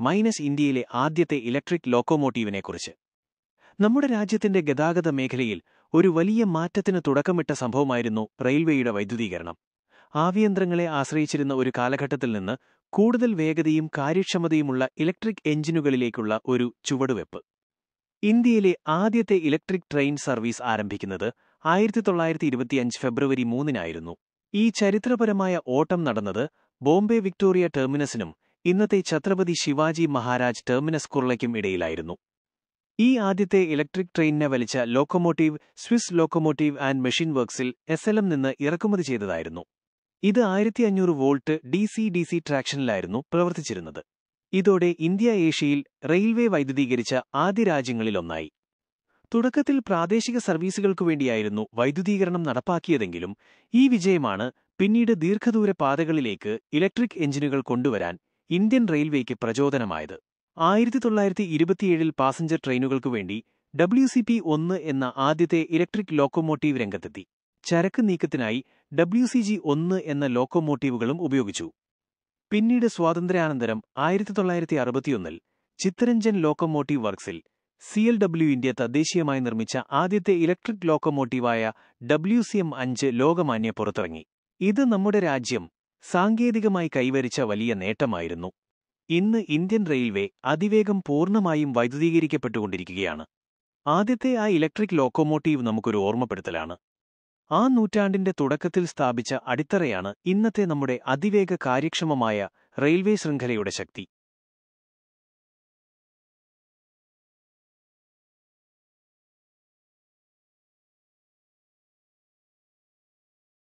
Minus ഇന്ത്യയിലെ ആദ്യത്തെ electric ലോക്കോമോട്ടീവിനെക്കുറിച്ച്. നമ്മുടെ രാജ്യത്തിന്റെ ഗതാഗത മേഖലയിൽ ഒരു വലിയ മാറ്റത്തിന് തുടക്കമിട്ട സംഭവമായിരുന്നു റെയിൽവേയുടെ വൈദ്യുതീകരണം. ആവിയന്ത്രങ്ങളെ ആശ്രയിച്ചിരുന്ന ഒരു കാലഘട്ടത്തിൽ നിന്ന് കൂടുതൽ വേഗതയും കാര്യക്ഷമതയുമുള്ള ഇലക്ട്രിക് എഞ്ചിനുകളിലേക്കുള്ള ഒരു ചുവടുവെപ്പ്. ഇന്ത്യയിലെ ആദ്യത്തെ ഇലക്ട്രിക് ട്രെയിൻ സർവീസ് ആരംഭിക്കുന്നത് 1925 ഫെബ്രുവരി 3-നായിരുന്നു. ഈ ചരിത്രപരമായ ഓട്ടം നടന്നത് ബോംബെ വിക്ടോറിയ ടെർമിനസിനും ഇന്നത്തെ ഛത്രപതി ശിവാജി മഹാരാജ് ടെർമിനസ് കുർളയ്ക്കും ഇടയിലായിരുന്നു. ഈ ആദ്യത്തെ ഇലക്ട്രിക് ട്രെയിനിനെ വലിച്ച locomotive Swiss locomotive and machine വർക്സിൽ SLM നിന്ന് ഇറക്കുമതി ചെയ്തതായിരുന്നു. ഇത് 1500 വോൾട്ട് DC ട്രാക്ഷനിലായിരുന്നു പ്രവർത്തിച്ചിരുന്നത്. ഇതോടെ ഇന്ത്യ ഏഷ്യയിൽ റെയിൽവേ വൈദ്യുതീകരിച്ച ആദ്യ രാജ്യങ്ങളിലൊന്നായി. തുടക്കത്തിൽ പ്രാദേശിക സർവീസുകൾക്കുവേണ്ടിയായിരുന്നു വൈദ്യുതീകരണം നടപ്പാക്കിയതെങ്കിലും ഈ വിജയമാണ് പിന്നീട് ദീർഘദൂര പാതകളിലേക്ക് ഇലക്ട്രിക് എഞ്ചിനുകൾ കൊണ്ടുവരാൻ ഇന്ത്യൻ റെയിൽവേക്ക് പ്രചോദനമായത്. 1927-ൽ പാസഞ്ചർ ട്രെയിനുകൾക്കുവേണ്ടി WCP-1 എന്ന ആദ്യത്തെ ഇലക്ട്രിക് ലോക്കോമോട്ടീവ് രംഗത്തെത്തി. ചരക്ക് നീക്കത്തിനായി WCG-1 എന്ന ലോക്കോമോട്ടീവുകളും ഉപയോഗിച്ചു. പിന്നീട് സ്വാതന്ത്ര്യാനന്തരം 1961-ൽ ചിത്തരഞ്ജൻ ലോക്കോമോട്ടീവ് വർക്സിൽ CLW ഇന്ത്യ തദ്ദേശീയമായി നിർമ്മിച്ച ആദ്യത്തെ ഇലക്ട്രിക് ലോക്കോമോട്ടീവായ WCM-5 ലോകമാന്യ പുറത്തിറങ്ങി. ഇത് നമ്മുടെ രാജ്യം സാങ്കേതികമായി കൈവരിച്ച വലിയ നേട്ടമായിരുന്നു. ഇന്ന് ഇന്ത്യൻ റെയിൽവേ അതിവേഗം പൂർണ്ണമായും വൈദ്യുതീകരിക്കപ്പെട്ടുകൊണ്ടിരിക്കുകയാണ്. ആദ്യത്തെ ആ ഇലക്ട്രിക് ലോക്കോമോട്ടീവ് നമുക്കൊരു ഓർമ്മപ്പെടുത്തലാണ്. ആ നൂറ്റാണ്ടിന്റെ തുടക്കത്തിൽ സ്ഥാപിച്ച അടിത്തറയാണ് ഇന്നത്തെ നമ്മുടെ അതിവേഗ കാര്യക്ഷമമായ റെയിൽവേ ശൃംഖലയുടെ ശക്തി.